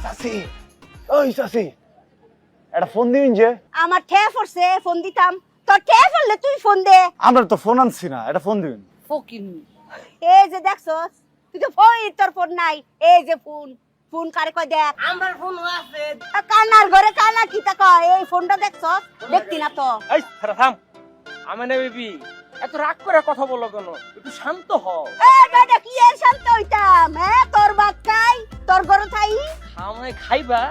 চাচি, ওই চাচি, একটা ফোন দিন যে। আমার ঠে পড়ছে, ফোন দিতাম। তোর ঠে পড়লে তুই ফোন দে। আমরা তো ফোন আনছি না, একটা ফোন দিন। ফকিন এই যে দেখছস, তুই তো ফোন, তোর ফোন নাই। এই যে ফোন, ফোন কারে কয় দেখ। আমার ফোন আছে। কানার ঘরে কানা কি তা কয়? এই ফোনটা দেখছস? দেখতি না তো। এই থাম, আমি না বেবি, এত রাগ করে কথা বলো কেন? একটু শান্ত হও। এই বেটা কি এর শান্ত হইতাম? হ্যাঁ, তোর বাদ খাই, তোর ঘরে থাই। খাওয়াই খাইবা?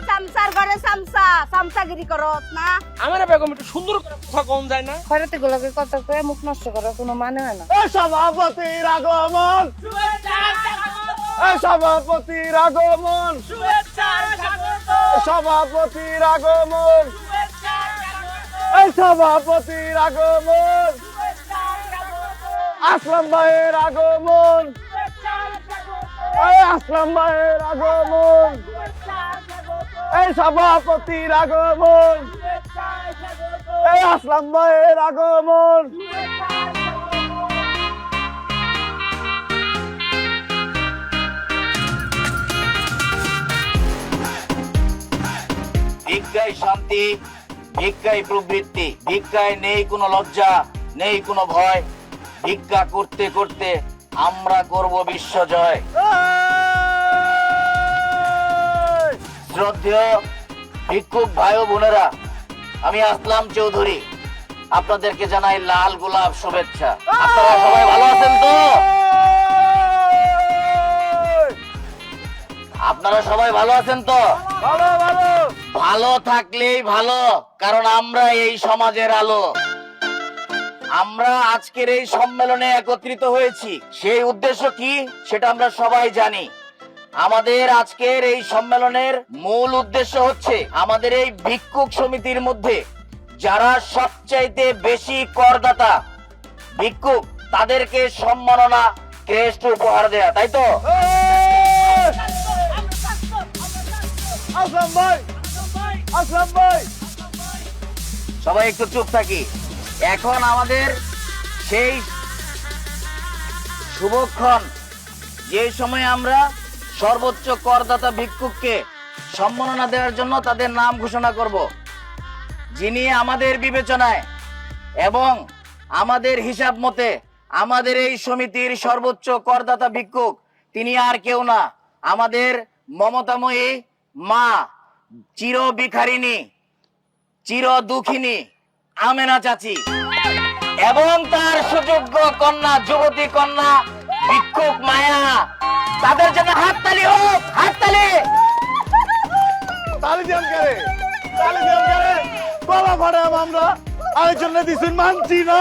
সামসার ঘরে সামসা, সামসাগিরি করস না? আমার বেগম একটু সুন্দর করে কথা কম যায় না? খয়রাতে গুলোকে কথা কয়ে মুখ নষ্ট করার কোনো মানে হয় না। এই সভাপতির আগমন, এই সভাপতির আগমন, সভাপতির আগমন, এই সভাপতির আগমন, আসলাম ভাইয়ের আগমন, এই আসলাম ভাইয়ের আগমন, এই সভাপতির আগমন, এই আসলাম ভাইয়ের আগমন। ভিক্ষায় শান্তি, ভিক্ষায় প্রবৃত্তি, ভিক্ষায় নেই কোনো লজ্জা, নেই কোনো ভয়। ভিক্ষা করতে করতে আমরা করব বিশ্বজয়। শ্রদ্ধেয় ভিক্ষুক ভাই ও বোনেরা, আমি আসলাম চৌধুরী আপনাদেরকে জানাই লাল গোলাপ শুভেচ্ছা। আপনারা সবাই ভালো আছেন তো? আপনারা সবাই ভালো আছেন তো? ভালো ভালো ভালো থাকলেই ভালো, কারণ আমরা এই সমাজের আলো। আমরা আজকের এই সম্মেলনে একত্রিত হয়েছি, সেই উদ্দেশ্য কি সেটা আমরা সবাই জানি। আমাদের আজকের এই সম্মেলনের মূল উদ্দেশ্য হচ্ছে আমাদের এই ভিক্ষুক সমিতির মধ্যে যারা সবচাইতে বেশি করদাতা ভিক্ষুক, তাদেরকে সম্মাননা ক্রেস্ট উপহার দেয়া, তাই তো? আসলাম ভাই, আসলাম ভাই। সবাই একটু চুপ থাকি। এখন আমাদের সেই শুভক্ষণ, যে সময় আমরা সর্বোচ্চ করদাতা ভিক্ষুককে সম্মাননা দেওয়ার জন্য তাদের নাম ঘোষণা করব। যিনি আমাদের বিবেচনায় এবং আমাদের হিসাব মতে আমাদের এই সমিতির সর্বোচ্চ করদাতা ভিক্ষুক, তিনি আর কেউ না, আমাদের মমতাময়ী মা, চির ভিখারিণী, চির দুঃখিনী আমেনা চাচি এবং তার সুযোগ্য কন্যা, যুবতী কন্যা ভিক্ষুক মায়া। তাদের জন্য হাততালি হোক, হাততালি। তালি দিয়াম করে, তালি দিয়াম করে, গলা ফাটাম আমরা। আরেকজনে দিছেন মানছি না,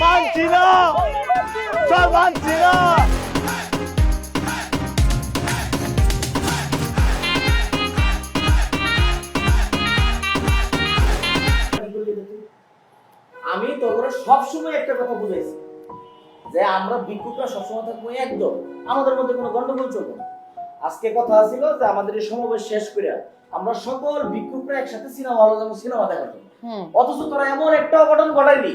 মানছি না, স্যার মানছি না। আমি তোমরা সবসময় একটা কথা বুঝাইছি যে আমরা ভিক্ষুকরা সবসময় থাকবো একদম, আমাদের মধ্যে কোনো গন্ডগোল চলবে না। আজকে কথা ছিল যে আমাদের এই সমাবেশ শেষ করে আমরা সকল ভিক্ষুকরা একসাথে সিনেমা হলে যাবো সিনেমা দেখার জন্য, অথচ তোরা এমন একটা অঘটন ঘটাইলি।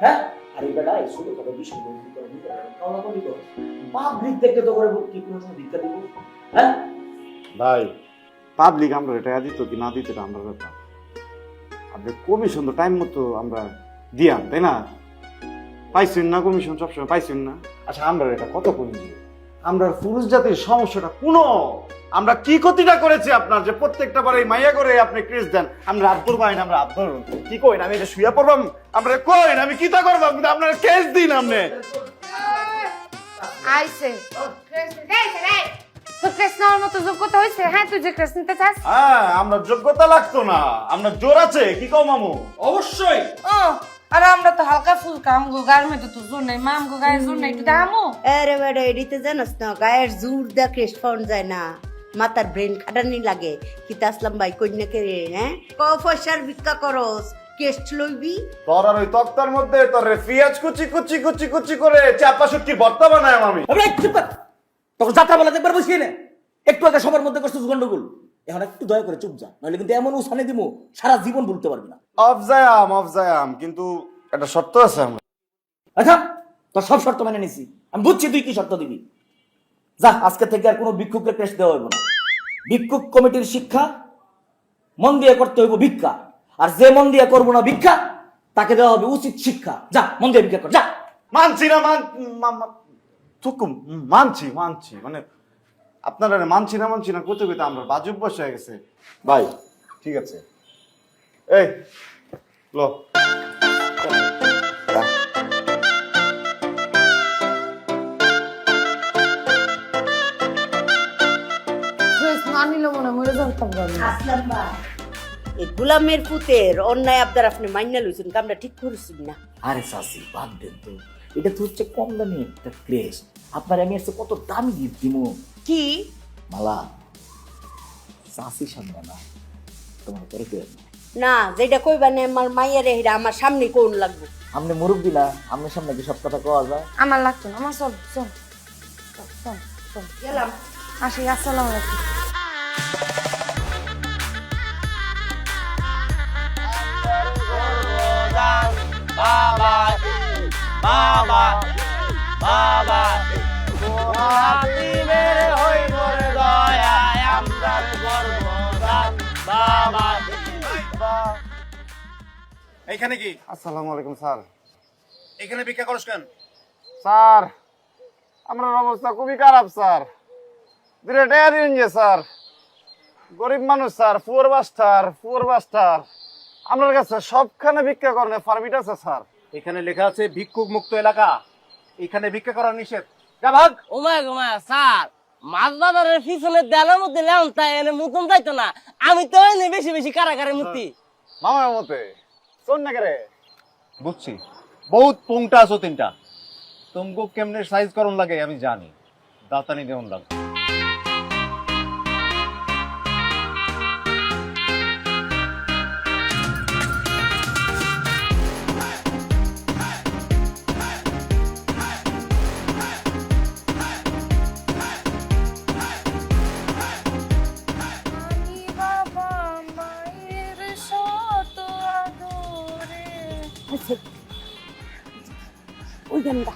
হ্যাঁ, আর এই বেটা এই ছোট কথা বিষয় পাবলিক দেখতে তো করে কি কোনো সময় ভিক্ষা দিব? হ্যাঁ ভাই, পাবলিক আমরা এটা দিত কি না দিত এটা আমরা ব্যাপার। আপনি কমিশন তো টাইম মতো আমরা দিয়াম, তাই না? পাইছেন না কমিশন, সবসময় পাইছেন না। আচ্ছা, আমরা এটা কত করি, আমরা পুরুষ জাতির সমস্যাটা কোনো, আমরা কি ক্ষতিটা করেছি আপনার যে প্রত্যেকটা বারে মাইয়া করে আপনি ক্রেজ দেন? আমরা আব্দুর বাইন, আমরা আব্দুর কি কইন, আমি এটা শুয়ে পড়বাম, আমরা কইন আমি কি তা করবাম, কিন্তু আপনার কেস দিন আপনি। আইছে তো ক্রেস নেওয়ার মতো যোগ্যতা হয়েছে? হ্যাঁ, তুই যে ক্রেস নিতে চাস? হ্যাঁ, আমরা যোগ্যতা লাগতো না, আমরা জোর আছে, কি কও মামু? অবশ্যই। ও, আর আমরা তো হালকা ফুলকা, আমগো গায়ের মধ্যে তো জোর নাই, মা আমগো গায়ের জোর নাই, একটু দামো। আরে বেটা, এডিতে জানাস না, গায়ের জোর দা ক্রেস্ট পাউন্ড যায় না, মাথার ব্রেন খাটানি লাগে। কিতা আসলাম ভাই কন্যাকে রে, হ্যাঁ ক পয়সার ভিক্ষা করস, কেস্ট লইবি? তোর আর ওই তক্তার মধ্যে তোর পেঁয়াজ কুচি কুচি কুচি কুচি করে চাপা শুটকি ভর্তা বানায় আমি। তখন যাত্রা বলা একবার বসিয়ে নে, একটু আগে সবার মধ্যে করছিস গন্ডগোল, এখন একটু দয়া করে চুপ যা, নাহলে কিন্তু এমন উসানে দিব সারা জীবন ভুলতে পারবি না। অফ যায়াম, কিন্তু একটা শর্ত আছে। আমরা আচ্ছা, তোর সব শর্ত মেনে নিছি, আমি বুঝছি তুই কি শর্ত দিবি, যা, আজকে থেকে আর কোনো ভিক্ষুককে ক্রেস্ট দেওয়া হইব না। ভিক্ষুক কমিটির শিক্ষা মন দিয়ে করতে হইব ভিক্ষা, আর যে মন দিয়ে করবো না ভিক্ষা তাকে দেওয়া হবে উচিত শিক্ষা। যা, মন দিয়ে ভিক্ষা কর, যা। মানছি না থুকুম, মানছি মানে আপনারা মানছি না করতে করতে আমরা বাজুব বসে হয়ে গেছে ভাই। ঠিক আছে, এই লো না নিলে মনে মরে জানতাম আসলাম ভাই, এই গোলামের পুতের অন্যায় আবদার আপনি মাইনা লইছেন, কামটা ঠিক করেছেন না। আরে চাচি বাদ দেন তো, এটা তো হচ্ছে কম দামি একটা ক্রেস্ট। আপনার আমি আজকে কত দামি গিফট দিব। কি মালা চাচি সামনে না, তোমার পরে কেউ না, যেটা কইবা না আমার মাইয়ার এটা আমার সামনে কোন লাগবে। আপনি মুরব্বী না, আপনার সামনে কি সব কথা কওয়া যায়? আমার লাগতো না, আমার চল চল চল চল গেলাম। আসি, আসসালামু আলাইকুম। বাবা বাবা বাবা মেরে হইব রে দয়া আমরার গর্বদান বাবা। এইখানে কি? আসসালামু আলাইকুম স্যার। এখানে ভিক্ষা করস কেন? স্যার আমার অবস্থা খুবই খারাপ স্যার, দুটো টাকা দিন যে স্যার, গরিব মানুষ স্যার, পুয়ার বাস্টার আপনার কাছে সবখানে ভিক্ষা করেন পারমিট আছে স্যার। এখানে লেখা আছে ভিক্ষুক মুক্ত এলাকা, এখানে ভিক্ষা করা নিষেধ। যা ভাগ। ওমায় স্যার, মাছ বাজারের পিছনে দেয়ালের মধ্যে লেন তাই এনে মুতন যাইতো না, আমি তো এনে বেশি বেশি কারাগারে মুতি। মামার মতে শোন না করে বুঝছি, বহুত পুংটা আছো তিনটা, তুমকো কেমনে সাইজ করন লাগে আমি জানি, দাতানি দেউন লাগে। আমি বাবা মায়ের শত আদরে। আচ্ছা, ওই গানটা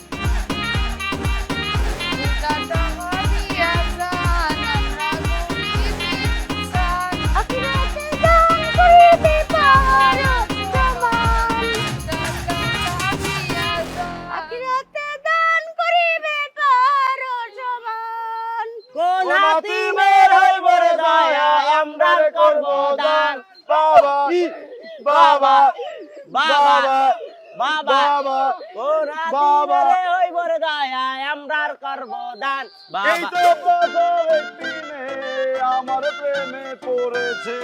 কোন হাতিমের হইব রে দয়া আমরার গর্বদান বাবা বাবা বাবা বাবা বাবা কোন হাতিমের হইব রে দয়া আমরার গর্বদান এই বাবা। তো প্রথম একটি মেয়ে আমার প্রেমে পড়েছে,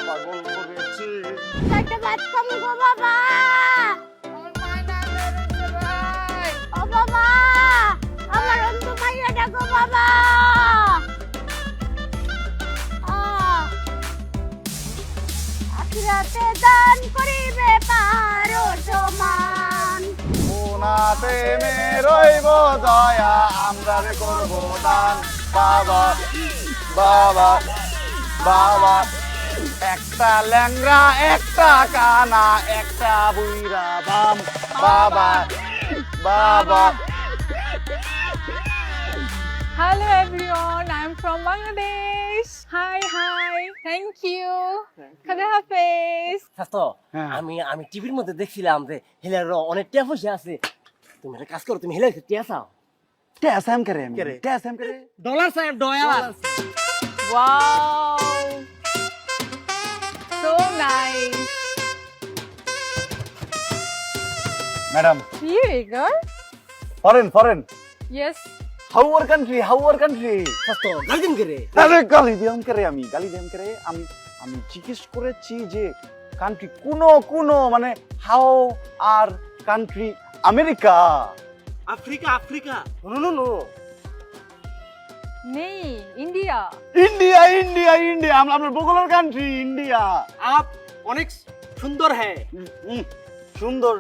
পাগল করেছে। একটা বাচ্চাম গো বাবা, ও বাবা, আমার অন্ধ মাইয়াটা গো বাবা। আখিরাতে দান করিবে পারো সমান। ওনাতে মে রইব দয়া আমরা রে করব দান। বাবা বাবা বাবা, একটা ল্যাংরা একটা কানা একটা বুইরা বাম। বাবা বাবা Hello everyone, I'm from Bangladesh. Hi, thank you. Khada Hafiz. স্বাস্থ্য, আমি টিভির মধ্যে দেখছিলাম যে হিলার অনেক টিয়া পয়সা আছে, তুমি একটা কাজ করো, তুমি হিলার টিয়া চাও। ট্যাসাম করে আমি ট্যাসাম করে ডলার সাহেব dollar. Wow, so nice. Madam Here you go. Foreign Yes. How are country স্বাস্থ্য গালি দিন করে। আরে গালি দিয়াম করে আমি জিজ্ঞেস করেছি যে কান্ট্রি কোন মানে how are country America Africa no Nee, India. India আমরা বগলের কান্ট্রি ইন্ডিয়া। আপ অনেক সুন্দর হ্যাঁ। সুন্দর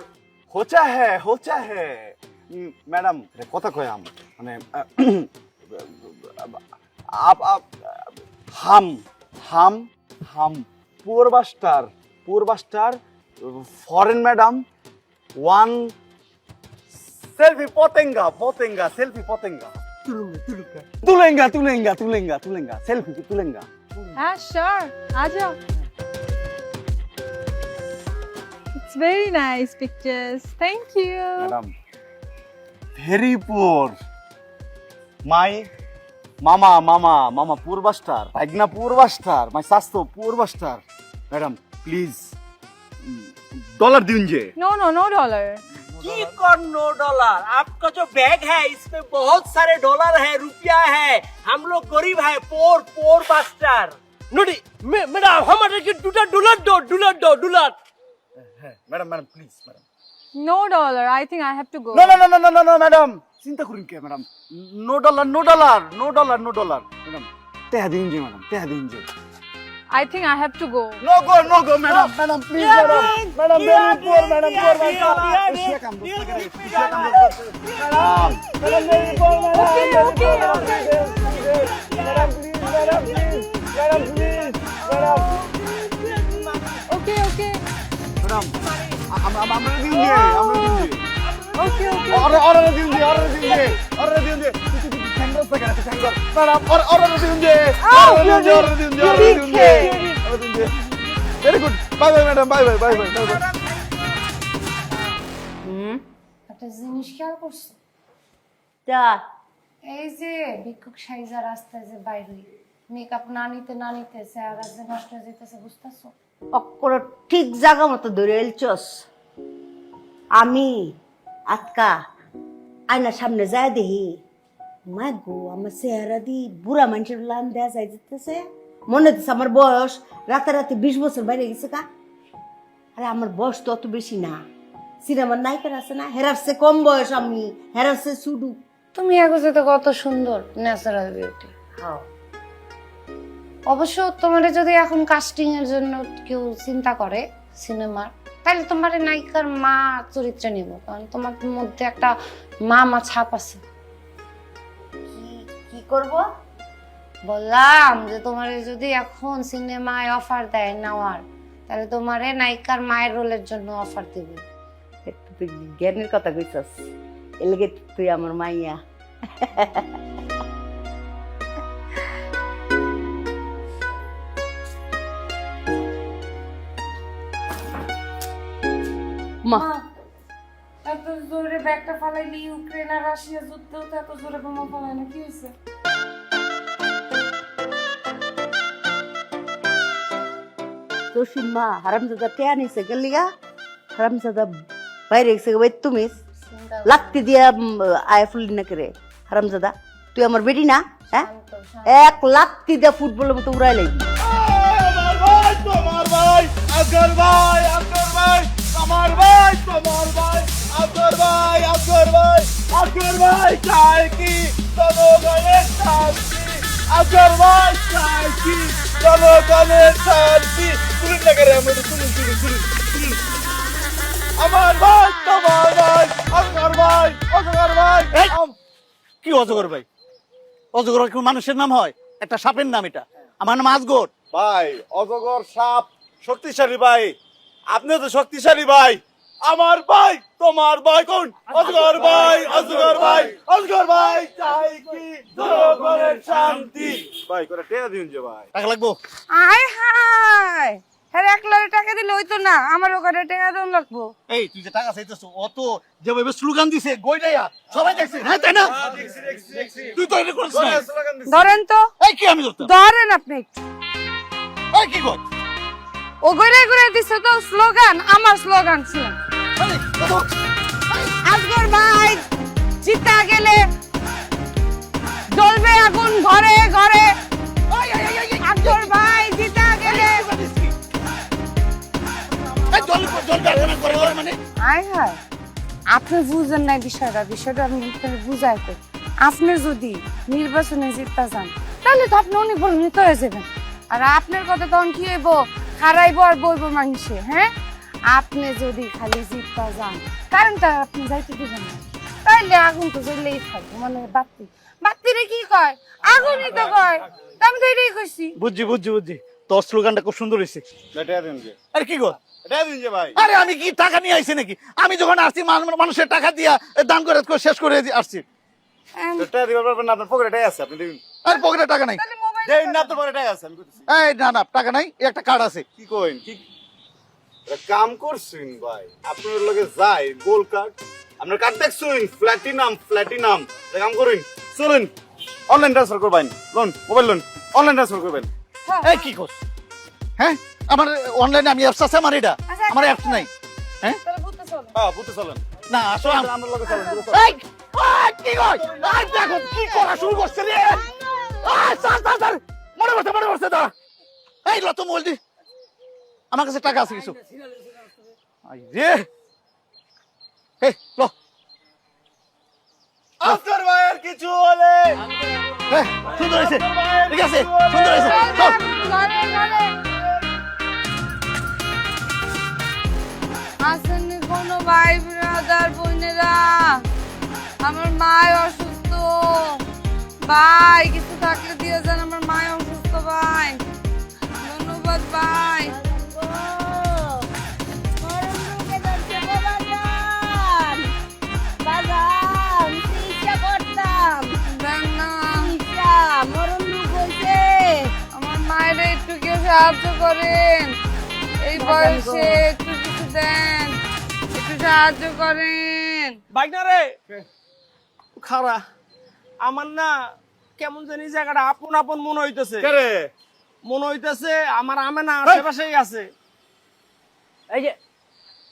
হোচা হ্যাঁ ম্যাডাম কথা কয় আম মানে আপ হাম পূর্বাস্টার foreign madam one selfie Patenga তুলেঙ্গা তুলেঙ্গা তুলেঙ্গা তুলেঙ্গা সেলফি তুলেঙ্গা Ah, sure. Aja. It's very nice pictures. Thank you. Madam very poor my মামা মামা মামা পূর্বাস্টার ভাগনা পূর্বাস্টার মাই স্বাস্থ্য পূর্বাস্টার ম্যাডাম প্লিজ डॉलर दीजिए No, no, no dollar. की कौन नो डॉलर? आपका जो बैग है इसमें बहुत सारे डॉलर है, रुपया है। हम लोग गरीब है, poor poor bastard. Naughty madam हमारे के डॉलर दो dollar. Madam madam please madam No dollar. I think I have to go. No no no no no no madam चिंता करें क्या madam no dollar no dollar no dollar no dollar madam तेहा दीजिए madam तेहा दीजिए I think I have to go. No go madam madam please madam madam very poor madam poor madam इसे काम दो इसे काम दो madam very poor madam madam please madam please madam Okay, okay. Madam আমরা দিউঙ্গে Okay, okay. অর্ডার দিউঙ্গে স্যাঙ্গর থেকে আছে স্যাঙ্গর ম্যাডাম অর্ডার দিউঙ্গে very good bye bye madam bye bye bye bye একটা জিনিস খেয়াল করছো তা এই যে ভিক্ষুক সাইজা রাস্তায় যে বাইরে মেকআপ না নিতে চেহারা যে নষ্ট হয়ে যেতেছে বুঝতেছো অক্ষর ঠিক জায়গা মতো ধরে এলছস আমি আজকা আয়নার সামনে যায় দেখি মা গো আমার চেহারা দি বুড়া মানুষের লান দেয়া যায় যেতেছে মনে হচ্ছে আমার বয়স রাতারাতি 20 বছর বাইরে গেছে কা আরে আমার বয়স তো অত বেশি না সিনেমার নায়িকার আছে না হেরারছে কম বয়স আমি হেরারছে শুধু তুমি আগে তো কত সুন্দর ন্যাচারাল বিউটি হ্যাঁ অবশ্য তোমার যদি এখন কাস্টিং এর জন্য কেউ চিন্তা করে সিনেমার তাহলে তোমার নায়িকার মা চরিত্রে নিব কারণ তোমার মধ্যে একটা মা ছাপ আছে কি করব বললাম যে তোমার যদি এখন সিনেমায় অফার দেয় নেওয়ার তাহলে তোমারে নায়িকার মায়ের রোলের জন্য অফার দেবে একটু তুই জ্ঞানের কথা কইছস এলাকে তুই আমার মাইয়া মা এত জোরে ব্যাগটা ফালাইলি ইউক্রেন আর রাশিয়া যুদ্ধ তো এত জোরে বোমা ফালাই না কি হয়েছে তোর মা হারামজাদা টেয়া নিছে গেলিগা হারামজাদা বাইরে গেছে ভাই তুমি লাত্তি দিয়া আয়া ফুললি না করে হারামজাদা তুই আমার বেটি না হ্যাঁ এক লাত্তি দিয়া ফুটবলের মতো উড়াই লাগবি তোমার ভাই আজগর ভাই আজগর ভাই আমার ভাই তোমার ভাই আজগর ভাই আজগর ভাই আজগর ভাই চাই কি জনগণের শান্তি আজগর ভাই চাই কি জনগণের শান্তি শুনুন না করে আমরা শুনুন আমার ভাই তোমার ভাই আজগর ভাই কি অজগর ভাই অজগর কি মানুষের নাম হয় একটা সাপের নাম এটা আমার নাম আজগর ভাই অজগর সাপ শক্তিশালী ভাই আপনিও তো শক্তিশালী ভাই আমার ভাই তোমার ভাই কোন অজগর ভাই অজগর ভাই অজগর ভাই চাই কি জনগণের শান্তি ভাই করে টেয়া দিন যে ভাই টাকা লাগবো আয় হায় হ্যাঁ 1 লাখ টাকা দিলে হইতো না আমার ওখানে টাকা দাম লাগবো এই তুই যে টাকা চাইতেছ অত যেভাবে স্লোগান দিছে গইডাইয়া সবাই দেখছে হ্যাঁ তাই না তুই তো এটা করিস না ধরেন তো এই কি আমি ধরতাম ধরেন আপনি এই কি কর ও ঘুরে দিছে তো স্লোগান আমার স্লোগান ছিল আজগর ভাই জিতা গেলে জ্বলবে আগুন ঘরে ঘরে আজগর ভাই জিতা গেলে মানে আয় হায় আপনি বুঝেন না বিষয়টা আমি আপনাকে বুঝাইতে আপনি যদি নির্বাচনে জিততে চান তাহলে তো আপনি অনেক বড় নেতা হয়ে যাবেন আর আপনার কথা তখন কি হইব খারাইব আর বলবো মানুষে হ্যাঁ আপনি যদি খালি জিততে যান কারণ তার আপনি যাইতে দিবেন না তাইলে আগুন তো জ্বললেই থাকবে মানে বাতিরে কি কয় আগুনই তো কয় তা আমি তো এটাই কইছি বুঝছি তোর স্লোগানটা খুব সুন্দর হয়েছে টেয়া দিন যে আরে কি কর টেয়া দিন যে ভাই আরে আমি কি টাকা নিয়ে আইছি নাকি আমি যখন আসছি মানুষের টাকা দিয়া দান করে শেষ করে আসছি তো টাকা দিবার পারবেন না, আপনার পকেটে টাকা আছে, আপনি দিন। আর পকেটে টাকা নাই। তাহলে মোবাইল দেন না, আপনার পকেটে টাকা আছে, আমি কইতেছি। এই না না টাকা নাই, এই একটা কার্ড আছে। কি কইন কি এটা কাম করছেন ভাই, আপনার লগে যাই গোল্ড কার্ড, আপনার কার্ড দেখছেন প্ল্যাটিনাম এটা কাম করেন, চলেন অনলাইন ট্রান্সফার করবেন, loan mobile loan online transfer করবেন। এই কি কর? হ্যাঁ আমার অনলাইনে আমি অ্যাপস আছে, আমার এটা আচ্ছা, আমার অ্যাপস নাই। হ্যাঁ তাহলে বুঝতে চলো। হ্যাঁ বুঝতে চলেন, না আসলে আমরা লগে চলেন, বুঝতে চলেন। এই কি কই? আই দেখো কি করা শুরু করছে রে। স্যার মনে পড়ছে দাঁড়া। এই ল তো মোবাইল দি, আমার কাছে টাকা আছে কিছু। আই রে এই ল আফটার ভাইয়ের কিছু হলে এই, সুন্দর হয়েছে, ঠিক আছে সুন্দর হয়েছে চল। আসেননি কোনো ভাই ব্রাদার বোনেরা, আমার মা অসুস্থ ভাই, কিছু থাকলে দিয়ে যান, আমার মা অসুস্থ ভাই, ধন্যবাদ ভাই। দেন না, আমার মায়ের একটু কেউ সাহায্য করেন, এই বয়সে একটু কিছু দেন, একটু সাহায্য করেন। বাইক না রে খারা, আমার না কেমন জানি জায়গাটা আপন আপন মনে হইতেছে, কে রে? মনে হইতেছে আমার আমেনা আশেপাশেই আছে। এই যে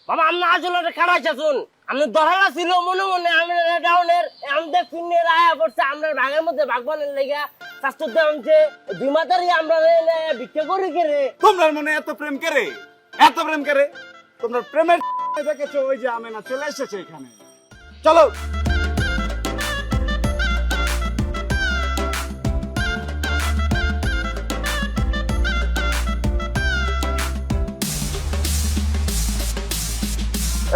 বাবা, আমরা আসলে খারাপ আছে, শুন আমি ধরা ছিল মনে মনে আমি ডাউনের আমাদের ফিনে রায়া পড়ছে, আমরা ভাগের মধ্যে ভাগবানের লেগা স্বাস্থ্য দেওয়ানছে 2 মাতারি আমরা ভিক্ষা করি কে রে। তোমরা মনে এত প্রেম করে, এত প্রেম করে, তোমরা প্রেমের দেখেছো, ওই যে আমেনা চলে এসেছে এখানে, চলো।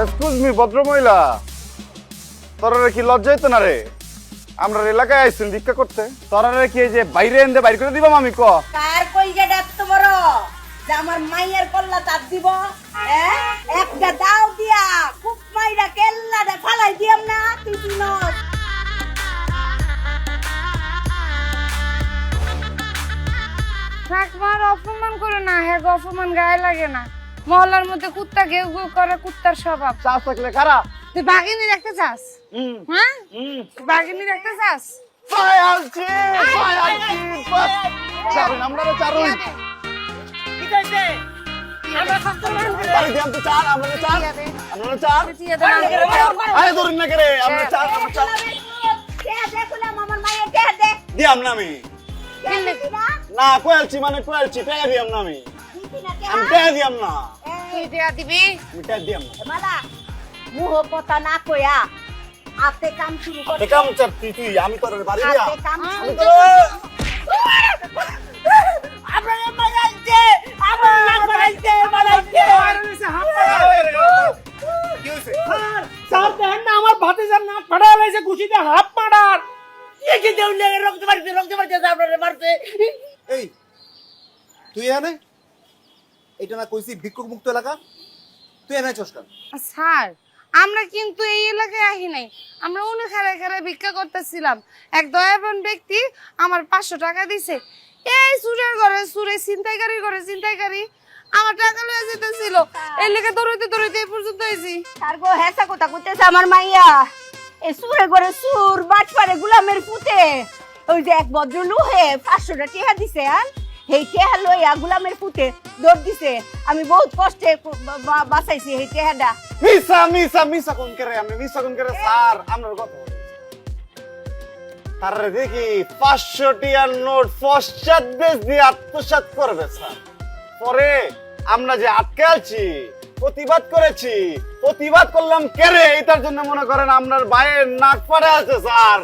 এক্সকিউজ মি ভদ্রমহিলা, তোরা কি লজ্জাই তো না রে? আমরা এলাকায় আইসুন ভিক্ষা করতে, তোরা কি এই যে বাইরে এনে বাইর করে দিবাম আমি ক? কার কইটা এত বড় যে আমার মাইয়ের কল্লা তাপ দিব? একটা দাও দিয়া খুব মাইরা কেল্লাটা ফালাই দিয়াম না, তুই চিনস? থাক মার, অপমান করে না, হ্যাঁ গো, অপমান গায়ে লাগে না। মহল্লার মধ্যে কুত্তা ঘেউ ঘেউ করে, কুত্তার স্বভাব। চাষ থাকলে খারাপ। তুই বাঘিনী রাখতে চাস? হ্যাঁ বাঘিনী রাখতে চাস? আমরা চারুই ঠিক আছে, আমরা স্বাস্থ্য বাড়ি দিয়াম তো চার, আমরা চার, আমরা চার। দিয়ে দে, আরে ধরুন না করে, আমরা চার, আমরা চার। আমার মাইয়ের কে দে দিয়াম না আমি, দিবি না? না কোয়ালছি মানে কোয়ালছি, টাকা দিয়াম না আমি, দিবি না কে? আমি টাকা দিয়াম না, তুই দিয়া দিবি। আমি টাকা দিয়াম না। মালা মুহ কথা না কইয়া হাতে কাম শুরু কর। টাকা আমি চার, তুই আমি তোর বাড়ি দিয়া, হাতে কাম আমি শুরু তো আপনারা মারাইছে, আপনারা মারাইছে, মারাইছে। কি হইছে? স্যার দেখেন না, আমার ভাতিজার নাক ফাটা লাইছে খুশিতে হাফ মার্ডার। কি দেউ লাগে রক্ত মারতে আপনারা মারতে। এই তুই এনে এটা না কইছি ভিক্ষুক মুক্ত এলাকা, তুই এনে চসকান। স্যার আমরা কিন্তু এই এলাকায় আহি নাই, আমরা উনি খাড়ায় খাড়ায় ভিক্ষা করতেছিলাম। এক দয়াবান ব্যক্তি আমার 500 টাকা দিছে, এই সুরের ঘরে সুরে, ছিনতাইকারীর ঘরে ছিনতাইকারী, আমার টাকা লয়ে যেতেছিল, এই লেগে দৌড়াইতে দৌড়াইতে এই পর্যন্ত হয়েছি। তার গো হেসা কথা কইতেছে আমার মাইয়া, এই সুরে ঘরে সুর বাটপারে গুলামের পুতে, ওই যে এক ভদ্র লোহে 500 টাকা দিছে, আর এই টেহা লইয়া গুলামের পুতে দৌড় দিছে। আমি বহুত কষ্টে বাঁচাইছি এই টেহাটা। মিসা মিসা মিসা কোন করে, আমি মিসা কোন করে স্যার, আমরা কথা বলি। তারে দেখি 500 টিয়ার নোট পশ্চাৎ দেশ দিয়ে আত্মসাৎ করবে স্যার, পরে আমরা যে আটকে আছি, প্রতিবাদ করেছি, প্রতিবাদ করলাম কেরে, এটার জন্য মনে করেন আপনার ভাইয়ের নাক ফাড়ে আছে স্যার,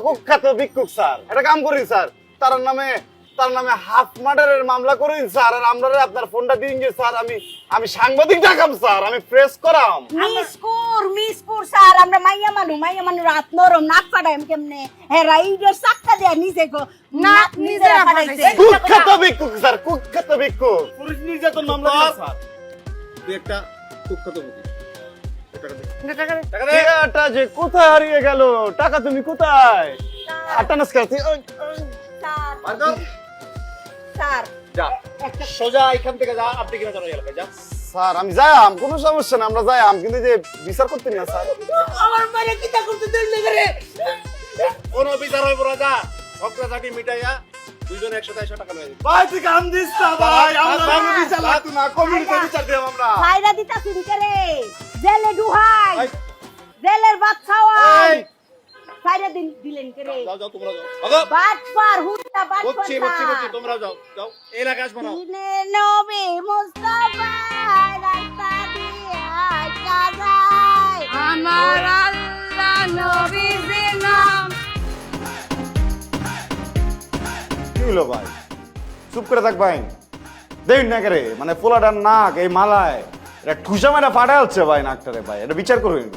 কুখ্যাত ভিক্ষুক স্যার, এটা কাম করি স্যার, তার নামে হাফ মার্ডারের মামলা করি স্যার, আর আমরা আপনার ফোনটা দিন যে স্যার, আমি সাংবাদিক ডাকাম স্যার, আমি প্রেস করাম। মিস কুর স্যার, আমরা মাইয়া মানু রাত নরম নাক ফাটাইম কেমনে? হ্যাঁ রাইডার সাক্কা দেয়া নিজে গো নাক নিজেরা ফাটাইছে। কুখ্যাত ভিক্ষুক স্যার, কুখ্যাত ভিক্ষুক, পুলিশ নির্যাতন মামলা দিল স্যার। তুই একটা কুখ্যাত মুখী, টাকাটা যে কোথায় হারিয়ে গেল? টাকা তুমি কোথায়? আটানাস করতে স্যার যা সোজা এখান থেকে যা, আপনি কিনা চলে এলাকায় যা। স্যার আমি যাইম, কোনো সমস্যা না, আমরা যাইম, কিন্তু যে বিচার করতেন না স্যার। আমার মায়ের কিতা করতে দেন না রে। কোনো বিচার হইব না, যা ঝগড়াঝাটি মিটাইয়া দুইজনে 100 টাকা লয়ে যাবে। ভাই তুই কাম দিস না ভাই, আমরা বিচার লাগতো না, কমিউনিটি বিচার দিলাম আমরা। সাইরা দিতা শুনকে জেলে ডুহাই জেলের বাচ্চাওয়াই সাইরা দিলেন কে রে? যাও যাও তোমরা যাও। আগো বাটপার হুঁটা বচ্চি বাটপার তোমরা যাও যাও, এই এলাকায় আসবে না। দিনে নবী মুস্তাফা রাস্তা দিয়া কাজায় আমার আল্লাহ নবীজির নাম। কি হলো ভাই? চুপ করে থাক ভাই, দেখুন না করে মানে পোলাটার নাক এই মালায় এটা ঠুসা মারা ফাটা হচ্ছে ভাই নাকটারে ভাই, এটা বিচার করুন।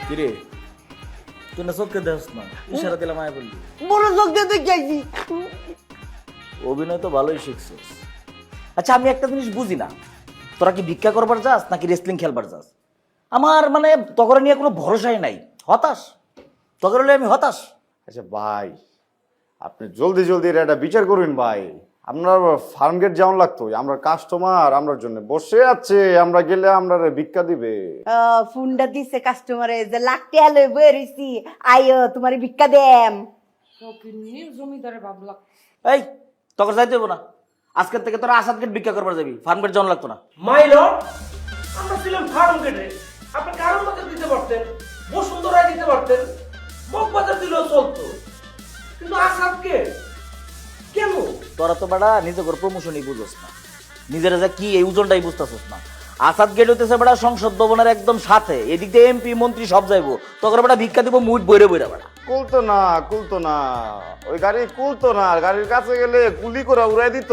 কিরে তুই না চোখকে দেখ না, ইশারা দিলাম আয় বললি। বড় চোখ দিয়ে দেখাইছি। অভিনয় তো ভালোই শিখছিস। আচ্ছা আমি একটা জিনিস বুঝি না, তোরা কি ভিক্ষা করবার যাস নাকি রেসলিং খেলবার যাস? আমার মানে তখন নিয়ে কোনো ভরসাই নাই, হতাশ তখন হলে আমি হতাশ। আচ্ছা ভাই আপনি জলদি জলদি এটা বিচার করুন ভাই, আমরা ফার্ম গেট যাওয়ান লাগতো, আমরা কাস্টমার আমরার জন্য বসে আছে, আমরা গেলে আমরা ভিক্ষা দিবে। ফোনটা দিছে কাস্টমারে যে লাখটি আলো বেরিয়েছি আইও তোমার ভিক্ষা দেম। জমিদারের বাবলা এই তখন যাইতে হবো না, আজকের থেকে তোরা আসাদ গেট ভিক্ষা করবার যাবি, ফার্ম গেট যাওয়ান লাগতো না। মাই লর্ড, আমরা ছিলাম ফার্ম গেটে, আপনি কারণ মতো দিতে পারতেন, বসুন্ধরায় দিতে পারতেন, মগবাজার দিলেও চলতো, কিন্তু আসাদকে কেন? তোরা তো বেড়া নিজে করে প্রমোশনই বুঝোস না, নিজেরা যা কি এই ওজনটাই বুঝতেছিস না। আসাদ গেট হইতেছে বেড়া সংসদ ভবনের একদম সাথে, এদিক দিয়ে এমপি মন্ত্রী সব যাইবো, তখন বেড়া ভিক্ষা দিব মুট বইরে বইরা বেড়া। কুলতো না ওই গাড়ি কুলতো না, গাড়ির কাছে গেলে গুলি করে উড়াই দিত।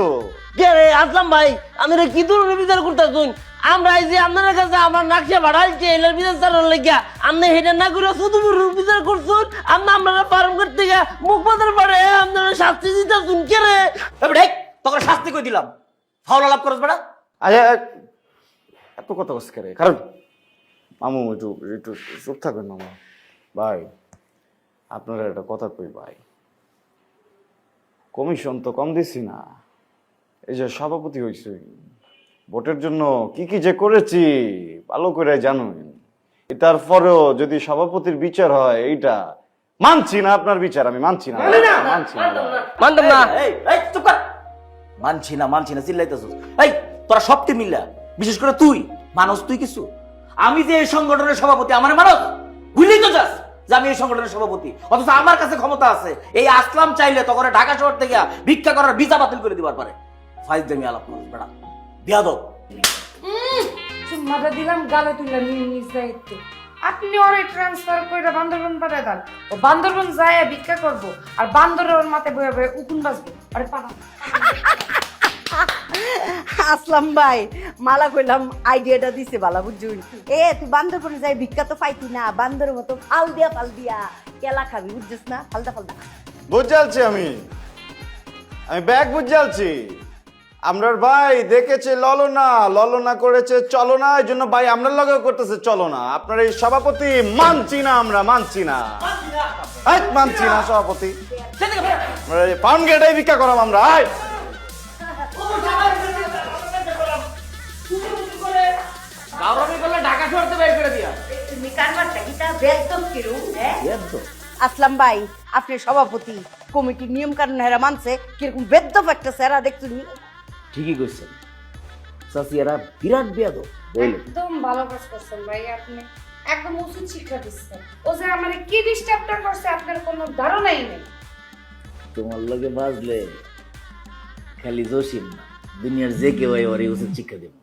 কে রে আসলাম ভাই, আমি রে কি দূর বিচার করতেছুন? আমরা এই যে আপনার কাছে আমার নাকশা ভাড়াইছে এলার বিচার চালার লাগিয়া, আপনি হেটা না করে শুধু বিচার করছুন, আপনারা ফার্ম গেট থেকে মুখ বাজার পারে আপনারা শাস্তি দিতেছুন। কে রে তখন শাস্তি কই দিলাম, ফাউল লাভ করস বেড়া। আচ্ছা এত কথা বলছে করে, কারণ মামু একটু একটু চুপ থাকবেন মামু। ভাই আপনারা একটা কথা কই ভাই, কমিশন তো কম দিছি না, এই যে সভাপতি হয়েছে ভোটের জন্য কি কি যে করেছি ভালো করে জানুন, তারপরেও যদি সভাপতির বিচার হয় এইটা মানছি না, আপনার বিচার আমি মানছি না, মানছি না। মানতাম না। এই চুপ কর, মানছি না চিল্লাইতেছিস। এই তোরা সবটি মিল্লা, বিশেষ করে তুই মানুষ, তুই কিছু, আমি যে এই সংগঠনের সভাপতি আমার মানুষ ভুলেই তো যাস যে আমি এই সংগঠনের সভাপতি, অথচ আমার কাছে ক্ষমতা আছে, এই আসলাম চাইলে তখন ঢাকা শহর থেকে ভিক্ষা করার ভিসা বাতিল করে দিবার পারে। ফাইজলামি আলাপ করিস বেড়া, বিয়াদব। চুম্মাটা দিলাম গালে তুললাম নিজ দায়িত্বে। আপনি ওরে ট্রান্সফার করে বান্দরবন পাঠায় দেন, ও বান্দরবন যায় ভিক্ষা করবো আর বান্দরের ওর মাথায় বয়ে বয়ে উকুন বাজবে। আরে পাঠা আসলাম ভাই মালা কইলাম আইডিয়াটা দিছে বালা বুঝুন। তুই বান্দরবনে যাই ভিক্ষা তো পাইতি না, বান্দরের মতো ফাল দিয়া কেলা খাবি বুঝছিস না, ফালদা বুঝালছি আমি ব্যাগ বুঝালছি। আমরার ভাই দেখেছে ললনা করেছে চলো না, এই জন্য ভাই আমরার লগে করতেছে চলো না। আপনার এই সভাপতি মানছি না, আমরা মানছি না সভাপতি। ফার্ম গেটাই ভিক্ষা করাম আমরা। ঢাকা শহর থেকে বের করে দিয়া তুমি কারবারটা কিটা বেদব কিরু আসলাম ভাই, আপনি সভাপতি, কমিটির নিয়ম কানুন হেরা মানছে, কিরকম বেদব একটা সেরা দেখছুন। ঠিকই কইছেন চাচি, এরা বিরাট বিয়াদব। একদম ভালো কাজ করছেন ভাই, আপনি একদম উচিত শিক্ষা দিচ্ছেন। ও যে আমার কি ডিস্টার্বটা করছে আপনার কোনো ধারণাই নেই। তোমার লগে বাজলে খালি জসিম না, দুনিয়ার যে কেউ ওরে উচিত শিক্ষা দেব।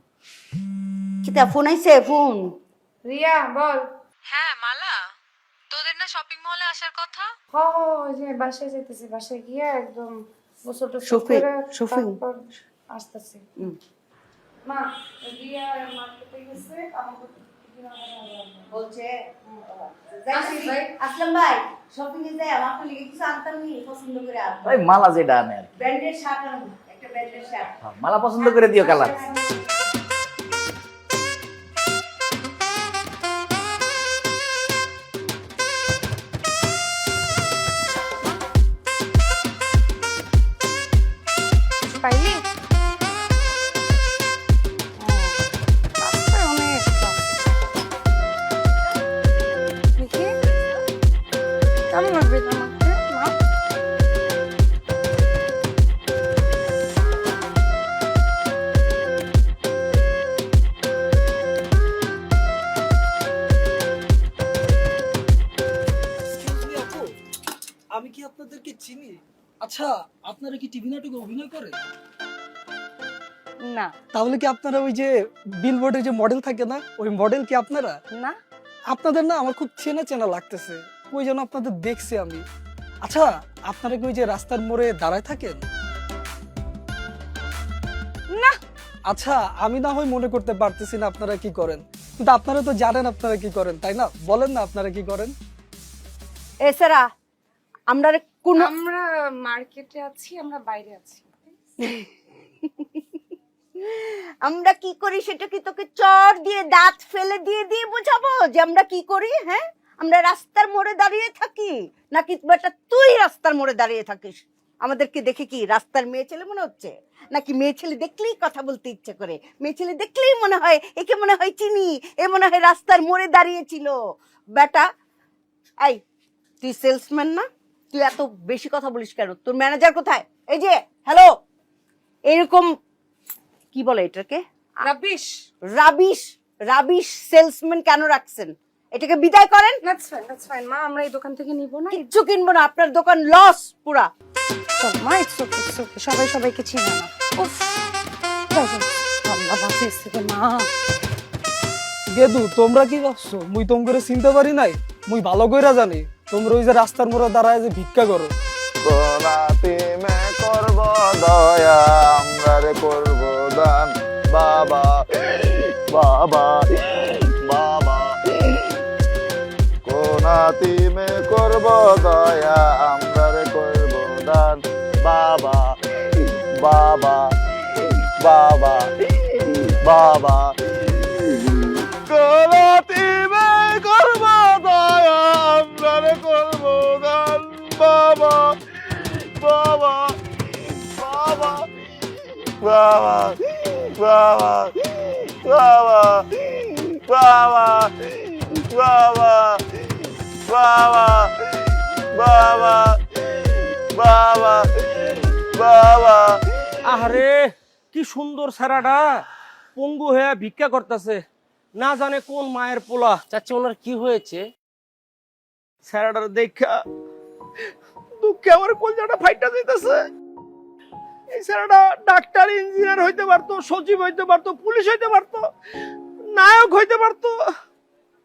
কিতা ফোন আইছে? ফোন রিয়া বল। হ্যাঁ মালা, তোদের না শপিং মলে আসার কথা? ওই যে বাসায় যেতেছি, বাসায় গিয়ে একদম গোসল টোসল শফিক, করে শফিক। তারপর আসতেছি। মা রিয়া মার্কেটে গেছে, আমাকে বলছে আসলাম ভাই শপিং এ যাই আমার লিগে কিছু আনতাম নি পছন্দ করে আনতাম ওই মালা যেটা আনে আর কি। ব্র্যান্ডের শার্ট আনবো একটা ব্র্যান্ডের শার্ট মালা পছন্দ করে দিও কালার। পাইলি অনেক দেখি কেমন লাগবে তোমাকে মা? আমি কি আপনাদেরকে চিনি? আচ্ছা, আপনারা কি টিভি নাটকে অভিনয় করেন? না তাহলে কি আপনারা ওই যে বিলবোর্ডে যে মডেল থাকে না, ওই মডেল কি আপনারা? না আপনাদের না আমার খুব চেনা চেনা লাগতেছে, ওই জন্য আপনাদের দেখছি আমি। আচ্ছা, আপনারা কি ওই যে রাস্তার মোড়ে দাঁড়ায় থাকেন? না আচ্ছা, আমি না হয় মনে করতে পারতেছি না আপনারা কি করেন, কিন্তু আপনারা তো জানেন আপনারা কি করেন, তাই না? বলেন না আপনারা কি করেন। এছাড়া আমরা কোন আমরা মার্কেটে আছি, আমরা বাইরে আছি। আমরা কি করি সেটা কি তোকে চর দিয়ে দাঁত ফেলে দিয়ে দিয়ে বোঝাবো যে আমরা কি করি? হ্যাঁ, আমরা রাস্তার মোড়ে দাঁড়িয়ে থাকি নাকি বেটা তুই রাস্তার মোড়ে দাঁড়িয়ে থাকিস? আমাদেরকে দেখে কি রাস্তার মেয়ে ছেলে মনে হচ্ছে নাকি? মেয়ে ছেলে দেখলেই কথা বলতে ইচ্ছে করে, মেয়ে ছেলে দেখলেই মনে হয় একে মনে হয় চিনি, এ মনে হয় রাস্তার মোড়ে দাঁড়িয়েছিল। বেটা এই তুই সেলসম্যান না? তুই এত বেশি কথা বলিস কেন? তোর ম্যানেজার কোথায়? এই যে হ্যালো, এরকম কি বলে এটাকে? রাবিশ রাবিশ রাবিশ সেলসম্যান কেন রাখছেন? এটাকে বিদায় করেন। দ্যাটস ফাইন মা, আমরা এই দোকান থেকে নিব না। কিচ্ছু কিনবো না, আপনার দোকান লস পুরা। চল মা, ইটস ওকে সবাই সবাইকে চিনে না। উফ আল্লাহ বাঁচিয়েছে রে মা। গেদু, তোমরা কি ভাবছো মুই তোম করে চিনতে পারি নাই? মুই ভালো কইরা জানি তোমরা ওই যে রাস্তার মোড়ে দাঁড়ায় যে ভিক্ষা করো। কোনাতে মে করব দয়া আমরারে করব দান বাবা বাবা বাবা কোনাতে মে করব দয়া আমরারে করব দান বাবা বাবা বাবা বাবা কোনাতে মে করব দয়া আমরারে করব দান বাবা বাবা বাবা বাবা বাবা বাবা বাবা বাবা বাবা বাবা বাবা বাবা আরে কি সুন্দর সারাটা পঙ্গু হয়ে ভিক্ষা করতেছে, না জানে কোন মায়ের পোলা। চাচা ওনার কি হয়েছে? সারাটার দেখা দুঃখে আমার কলজাটা ফাইটা যাইতেছে। এই সারাটা ডাক্তার, ইঞ্জিনিয়ার হইতে পারতো, সচিব হইতে পারতো, পুলিশ হইতে পারতো, নায়ক হইতে পারতো,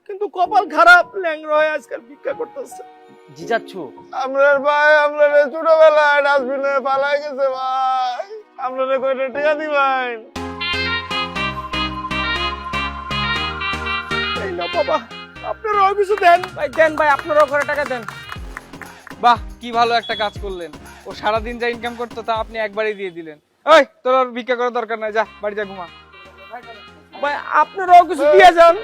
কিন্তু কপাল খারাপ, ল্যাংড়া হয়ে আজকাল ভিক্ষা করতেছে। জি যাচ্ছু আমরার ভাই আমরারে ছোটবেলায় ডাস্টবিনে পালাই গেছে ভাই, আমরারে কয়টা টাকা দিবেন? এই না বাবা, আপনারাও কিছু দেন ভাই, দেন ভাই, আপনারাও করে টাকা দেন। বাহ, কি ভালো একটা কাজ করলেন। ও সারাদিন যা ইনকাম করতো তা আপনি একবারই দিয়ে দিলেন। ওই তোর আর ভিক্ষা করার দরকার নাই, যা বাড়ি যা ঘুমা। ভাই আপনারাও কিছু দিয়ে যান।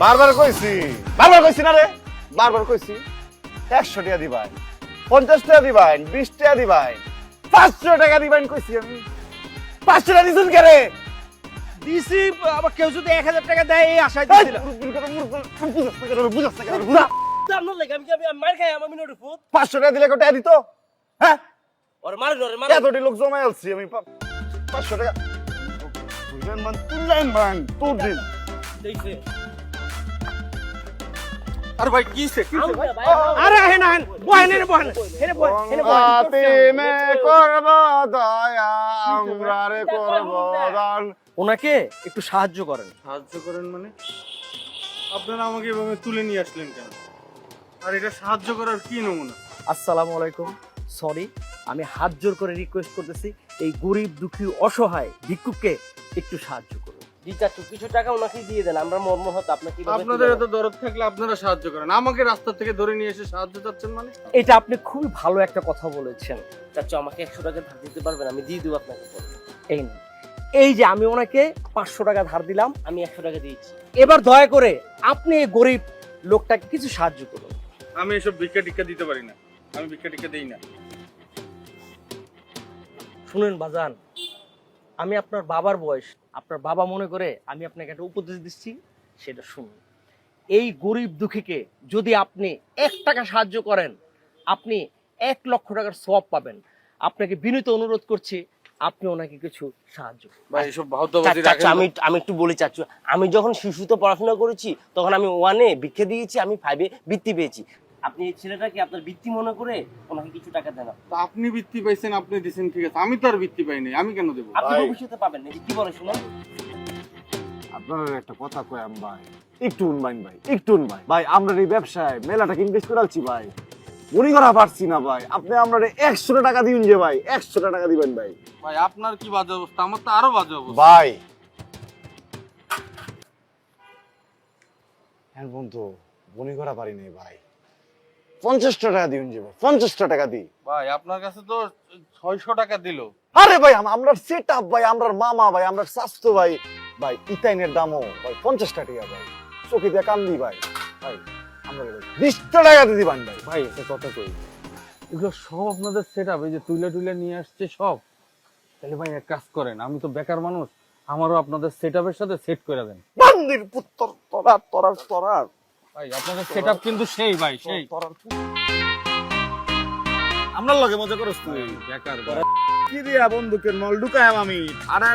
বারবার কইছি, বারবার কইছি না রে, বারবার কইছি 100 টাকা দিবাই, 50 টাকা দিবাই, 20 টাকা দিবাই, 500 টাকা দিবাই কইছি আমি। 500 টাকা দিছেন কে রে? দিছি, আবার কেউ যদি 1000 টাকা দেয় এই আশায় দিছিলাম। জানো লাগে আমি মার খাই আমার মিনিট ফুট 500 টাকা দিলে কত টাকা দিত? হ্যাঁ, ওর মার ধরে মার এতটি লোক জমা আলছি আমি 500 টাকা বুঝলেন মান তুললেন মান তোর দিন দেখছে আরে ভাই কি সে আরে হেন হেন বহেন রে বহেন হেন বহেন হেন বহেন মে করব দয়া আমরা রে করব দান। ওনাকে একটু সাহায্য করেন। সাহায্য করেন মানে আপনারা আমাকে এভাবে তুলে নিয়ে আসলেন কেন? আর এটা সাহায্য করার কি নমুনা? আসসালামু আলাইকুম, সরি, আমি হাত জোর করে রিকোয়েস্ট করতেছি এই গরিব দুঃখী অসহায় ভিক্ষুককে একটু সাহায্য করুন। জি চাচু, কিছু টাকা ওনাকে দিয়ে দেন, আমরা মর্মাহত আপনাকে আপনাদের এত দরদ থাকলে আপনারা সাহায্য করেন, আমাকে রাস্তা থেকে ধরে নিয়ে এসে সাহায্য চাচ্ছেন মানে? এটা আপনি খুবই ভালো একটা কথা বলেছেন। চাচু আমাকে 100 টাকা ধার দিতে পারবেন? আমি দিয়ে দেবো আপনাকে। এই নিন, এই যে আমি ওনাকে 500 টাকা ধার দিলাম, আমি 100 টাকা দিয়েছি। এবার দয়া করে আপনি এই গরিব লোকটাকে কিছু সাহায্য করুন। আমি এসব ভিক্ষা টিক্ষা দিতে পারি না, আমি ভিক্ষা টিক্ষা দিই না। শুনেন বাজান, আমি আপনার বাবার বয়স, আপনার বাবা মনে করে আমি আপনাকে একটা উপদেশ দিচ্ছি, সেটা শুনুন। এই গরিব দুঃখীকে যদি আপনি 1 টাকা সাহায্য করেন, আপনি 1 লক্ষ টাকার সওয়াব পাবেন। আপনাকে বিনীত অনুরোধ করছি, আপনি ওনাকে কিছু সাহায্য করুন। ভাই এসব ভাউতাবাজি রাখেন। আমি একটু বলি চাচু, আমি যখন শিশুতে পড়াশোনা করেছি তখন আমি 1-এ ভিক্ষা দিয়েছি, আমি 5-এ বৃত্তি পেয়েছি। আপনি এই ছেলেটাকে আপনার বৃত্তি মনে করে ওনাকে কিছু টাকা দেন। তা আপনি বৃত্তি পাইছেন, আপনি দিছেন, ঠিক আছে, আমি তো আর বৃত্তি পাই নাই, আমি কেন দেবো? আপনি ভবিষ্যতে পাবেন না, কি বলে শুনুন। আপনার একটা কথা কয়াম ভাই, একটু উনবাইন ভাই, একটু উনবাই ভাই। আমরা এই ব্যবসায় মেলাটাকে ইনভেস্ট করে আলছি ভাই, মনে করা পারছি না ভাই। আপনি আমরা 100 টাকা দিবেন যে ভাই, 100 টাকা দিবেন ভাই। ভাই আপনার কি বাজে অবস্থা, আমার তো আরো বাজে অবস্থা ভাই হ্যাঁ বন্ধু, মনে করা পারি নাই ভাই। 50 টাকা দিবেন যে ভাই, 50 টাকা দিই ভাই। আপনার কাছে তো 600 টাকা দিল। আরে ভাই আমরা সেট আপ ভাই, আমরা মামা ভাই, আমরা স্বাস্থ্য ভাই। ভাই ইতাইনের দামও ভাই 50 টাকা ভাই, চোখে দিয়ে কান্দি ভাই। ভাই আমরা 20 টাকা দিয়ে দিবেন ভাই। ভাই এটা কথা কই, এগুলো সব আপনাদের সেট আপ, এই যে তুলে নিয়ে আসছে সব। তাহলে ভাই এক কাজ করেন, আমি তো বেকার মানুষ, আমারও আপনাদের সেট আপের সাথে সেট করে দেন। বান্দির পুত্র তোরার ভাই আপনাদের সেট আপ কিন্তু সেই ভাই, সেই আমরা লগে মজা করস তুই। বেকার কি দিয়া বন্দুকের নল ঢুকায়াম আমি,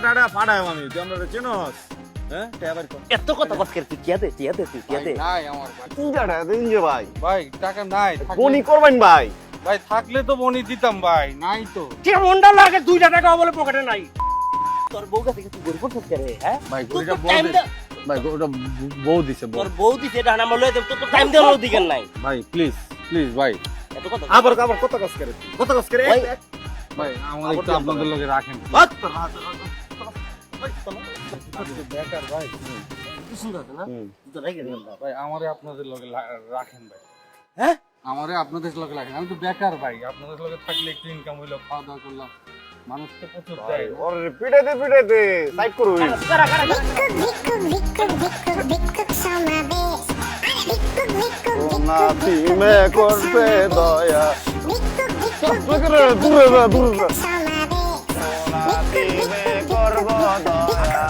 টাড়া ফাড়ায়াম আমি, তুই আমরা চেনস? হ্যাঁ টেবার কর, এত কথা কথা তুই কি দে, তুই দে। নাই আমার ভাই। 3 টাকা দিন যে ভাই। ভাই টাকা নাই, বনি করবেন ভাই। ভাই থাকলে তো বনি দিতাম ভাই, নাই তো। কেমনটা লাগে 2 টাকা বলে পকেটে নাই। তোর বউ কাছে তুই গরিব করছিস রে? হ্যাঁ ভাই গরিটা বউ ভাই, ওটা বউ দিছে। তোর বউ দিছে, এটা না বলে তোর তো টাইম দেওয়ার অধিকার নাই। ভাই প্লিজ ভাই, এত কথা আবার কত কাজ করে তুই, কত কাজ করে। ভাই আমার একটু আপনাদের লগে রাখেন। বেকার ভাই, কি সুন্দর না তো রেগে দিলাম না। ভাই আমারে আপনাদের লগে রাখেন ভাই। হ্যাঁ আমারে আপনাদের লগে রাখেন, আমি তো বেকার ভাই, আপনাদের লগে থাকলে একটু ইনকাম হইলো, খাওয়া দাওয়া করলাম, মানুষ তো প্রচুর দেয়। ওরে পিটাইতে সাইড করুন। নাতি মে করবে দয়া, দূরে নাতি মে করব দয়া।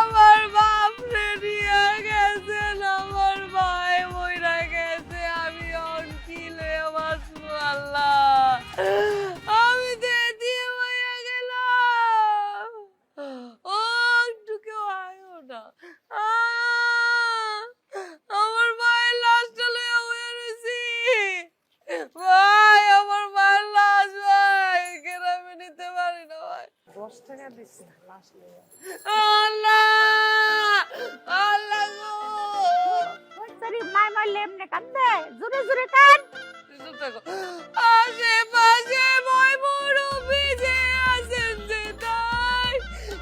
আমার বাপ রে নিয়ে গেছেন, আমার ভাই মইরা গেছে, আমি অন কি লয়ে বাঁচবো আল্লাহ। আমি দিদি হইয়া গেলাম, ও একটু কেউ আয়ো না। আমার মায়ের লাশটা লইয়া হয়ে রয়েছি। ভাই আমার মায়ের লাশ, ভাই গ্রামে নিতে পারি না ভাই। 10 টাকা দিস না লাশ লইয়া। আল্লাহ আল্লাহ গো, সরি মাই মারলে এমনি কান্দে, জোরে জোরে কান। আশেপাশে ভয় মুরব্বি যে আছেন যে তাই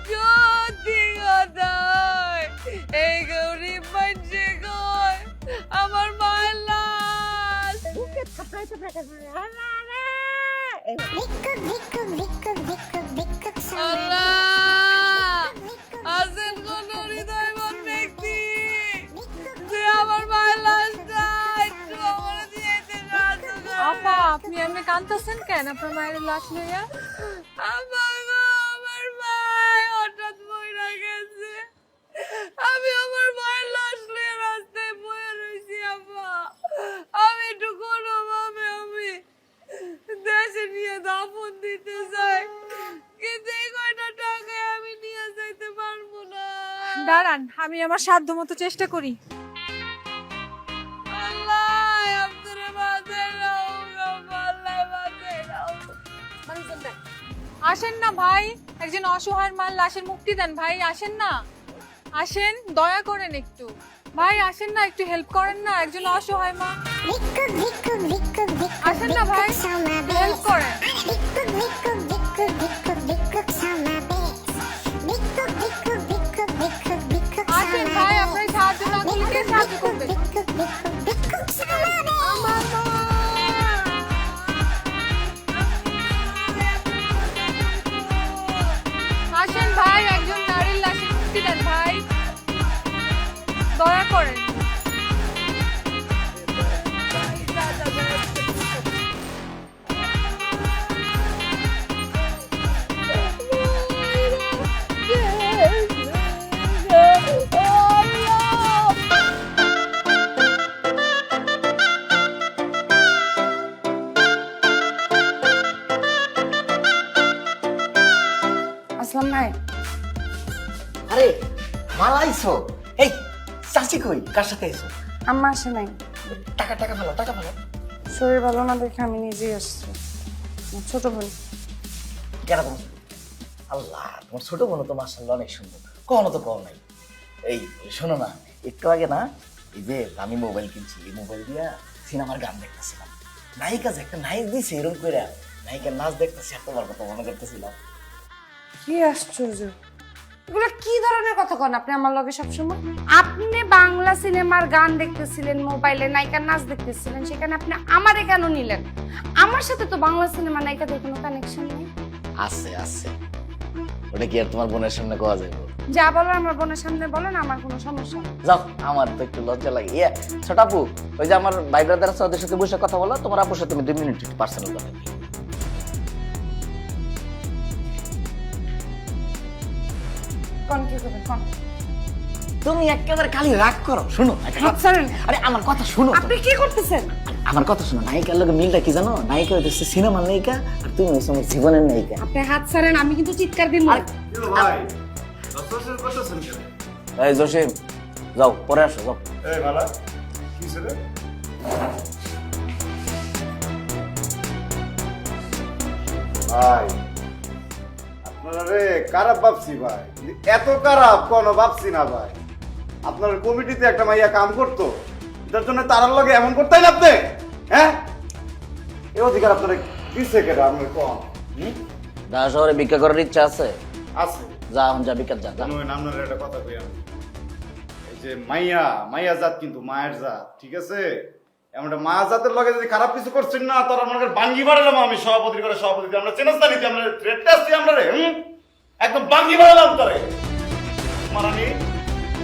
সত্যি কথাই এই গরিব মানুষে কয় আমার মায়ের লাশ। বুকে থাপড়াই আল্লাহ, আছেন কোন হৃদয়বান ব্যক্তি যে আমার মায়ের লাশটা একটু আমার দিয়ে সাহায্য করে। আপা আপনি এমনি কাঁদতেছেন কেন আপনার মায়ের লাশ লইয়া? আমার ভাই হঠাৎ মইরা গেছে, আমি আমার মায়ের লাশ নিয়ে রাস্তায় বয়ে রয়েছি। আপা আমি একটু কোনোভাবে আমি দেশে নিয়ে দাফন দিতে চাই, কিন্তু এই কয়টা দাঁড়ান, আমি আমার সাধ্য মতো চেষ্টা করি। আসেন না ভাই, একজন অসহায়ের মাল লাশের মুক্তি দেন ভাই, আসেন না, আসেন, দয়া করেন একটু ভাই, আসেন না, একটু হেল্প করেন না, একজন অসহায় মা, আসেন না ভাই, হেল্প করেন। আসেন ভাই, আপনার সাহায্য না করলে কে সাহায্য করবে? আসেন ভাই, একজন নারীর লাশের মুক্তি দেন ভাই, দয়া করেন। আসলাম ভাই। আরে মালা আইছো? এই চাচি কই? কার সাথে আইছো? আম্মা আসে নাই, টাকা টাকা ভালো, টাকা ভালো। শরীর ভালো না দেখে আমি নিজেই আসছি। আমার ছোট বোন। কেন তোমার? আল্লাহ, তোমার ছোট বোন তো মাশাআল্লাহ অনেক সুন্দর, কখনো তো কম নাই। এই শোনো না, একটু আগে না এই যে আমি মোবাইল কিনছি, এই মোবাইল দিয়া সিনেমার গান দেখতেছিলাম। নায়িকা যে একটা নায়ক দিয়েছে এরকম করে, নায়িকার নাচ দেখতেছি, তোমার কথা মনে করতেছিলাম। কি আশ্চর্য, এগুলো কি ধরনের কথা কন আপনি আমার লগে সবসময়? আপনি বাংলা সিনেমার গান দেখতেছিলেন, মোবাইলে নায়িকার নাচ দেখতেছিলেন, সেখানে আপনি আমারে কেন নিলেন? আমার সাথে তো বাংলা সিনেমা নায়িকাদের কোনো কানেকশন নেই। আছে আছে, ওটা কি আর তোমার বোনের সামনে কোয়া যাবে? যা বলার আমার বোনের সামনে বলেন, আমার কোনো সমস্যা নেই। যাও, আমার তো একটু লজ্জা লাগে। ইয়ে ছোট আপু, ওই যে আমার ভাই ব্রাদার আছে, ওদের সাথে বসে কথা বলো। তোমার আপুর সাথে তুমি 2 মিনিট একটু পার্সোনাল কথা বলি। কোন কি করবেন কোন? তুমি একেবারে খালি রাগ করো। শুনো আরে আমার কথা শুনো। আপনি কি করতেছেন? আমার কথা শুনো। নায়িকার লগে মিলটা কি জানো? নায়িকা হইতেছে সিনেমার নায়িকা, আর তুমি হইছো আমার জীবনের নায়িকা। আপনি হাত ছাড়েন, আমি কিন্তু চিৎকার দিব। ভাই রসরসের করতেছেন কেন? এই জসিম, যাও পরে আসো, যাও। এই মালা কি ছেলে? ভাই আপনারা রে খারাপ ভাবছি ভাই, এত খারাপ কোনো ভাবছি না ভাই। আপনার কমিটিতে একটা মাইয়া কাম করতো, এটার জন্য তারার লগে এমন করতেই না আপনি? হ্যাঁ, এই অধিকার আপনার কিসে কেটে আপনার কম? ঢাকা শহরে ভিক্ষা করার ইচ্ছা আছে? আছে। যা এখন যা ভিক্ষা যা। আপনার একটা কথা কই আমি, এই যে মাইয়া, মাইয়া জাত কিন্তু মায়ের জাত, ঠিক আছে? এমন মা জাতের লগে যদি খারাপ কিছু করছেন না, তোর মনে করেন বাঙ্গি বাড়ালাম আমি সভাপতি করে, সভাপতি আমরা চেনাস্তা নিতে, আমরা থ্রেটটা আসছি আমরা রে, একদম বাঙ্গি বাড়ালাম তোরে মারানি।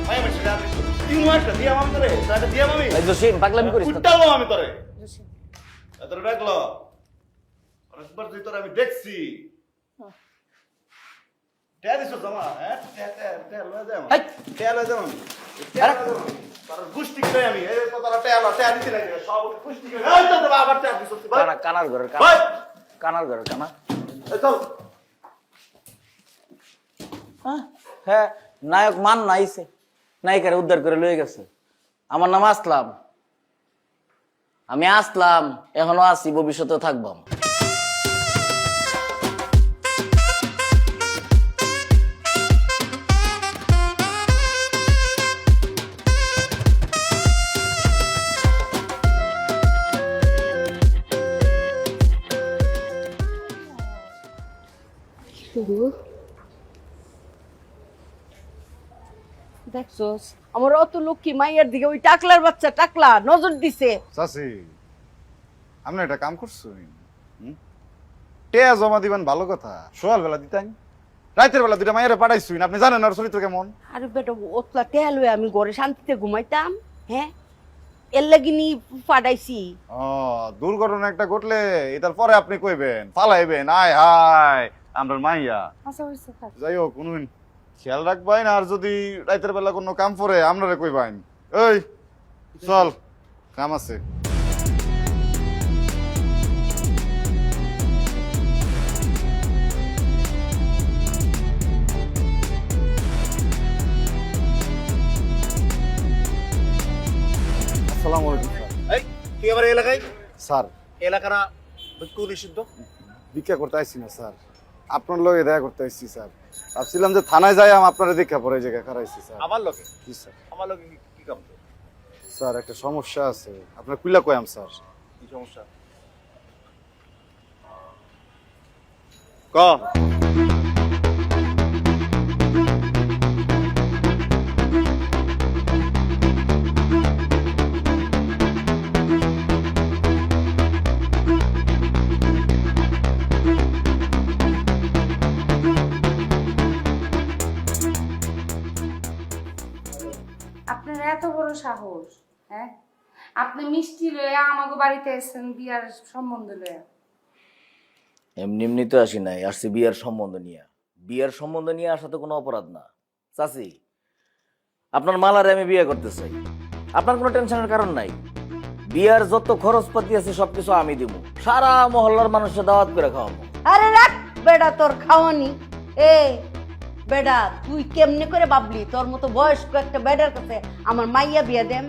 মাইয়া বেশি রাত তিন একটা দিয়াম আমি তোরে, একটা দিয়াম আমি। এই জসিম পাগলামি করিস না। উল্টালো আমি তোরে, তোরে ডাকলো অনেকবার তুই তোরে আমি দেখছি। ট্যা দিছো জমা, হ্যাঁ ট্যা লয়ে যাও, ট্যা লয়ে যাও আমি, তার গুষ্টি করে আমি এই তো তারা ট্যা দিতে লাগে সব গুষ্টি করে। এই তো আবার ট্যা দিছো তুই ভাই, কানার ঘরের কানা, ভাই কানার ঘরের কানা। এই চল। হ্যাঁ, নায়ক মান নাইছে, নায়িকারে উদ্ধার করে লয়ে গেছে। আমার নাম আসলাম, আমি আসলাম, এখনো আছি, ভবিষ্যতেও থাকবো। দেখছোস আমার অত লক্ষ্মী মাইয়ার দিকে ওই টাকলার বাচ্চা টাকলা নজর দিছে। চাচি আপনি একটা কাম করছেন, টেয়া জমা দিবেন ভালো কথা, সকাল বেলা দিতেন, রাতের বেলা দুটা মাইয়ারে পাঠাইছুন, আপনি জানেন ওর চরিত্র কেমন। আরে বেটা ওতলা টেয়া লয়ে আমি ঘরে শান্তিতে ঘুমাইতাম, হ্যাঁ এর লাগিনি পাঠাইছি। ও দুর্ঘটনা একটা ঘটলে এটার পরে আপনি কইবেন, পালাইবেন, আয় হায় আমরা মাইয়া। আচ্ছা হইছে থাক। যাই হোক শুনুন, খেয়াল রাখবেন, আর যদি রাতের বেলা কোনো কাম পড়ে আপনারে কইবেন। এই চল, কাম আছে। তুই আবার এই এলাকায়? স্যার এলাকারা ভিক্ষু নিষিদ্ধ। ভিক্ষা করতে আসছি না স্যার, আপনার লগে দেখা করতে আসছি স্যার। ভাবছিলাম যে থানায় যাই আপনার দেখা পরে জায়গায় খারাইছি স্যার। আমার লোকে? জি স্যার। আমার লোকে কি কাম? স্যার একটা সমস্যা আছে, আপনার কুইলা কয়াম স্যার। কি সমস্যা? ক আপনার এত বড় সাহস, হ্যাঁ? আপনি মিষ্টি লইয়া আমাকে বাড়িতে এসেছেন বিয়ার সম্বন্ধ লইয়া। এমনি এমনি তো আসি নাই, আসছি বিয়ের সম্বন্ধ নিয়ে। বিয়ের সম্বন্ধ নিয়ে আসা তো কোনো অপরাধ না। চাচি, আপনার মালারে আমি বিয়ে করতে চাই, আপনার কোনো টেনশনের কারণ নাই। বিয়ার যত খরচপাতি আছে সবকিছু আমি দিব, সারা মহল্লার মানুষের দাওয়াত করে খাওয়াবো। আরে রাখ বেটা তোর খাওয়ানি। এ বেটা তুই কেমনে করে ভাবলি তোর মতো বয়স্ক একটা বেটার কাছে আমার মাইয়া বিয়া দেম?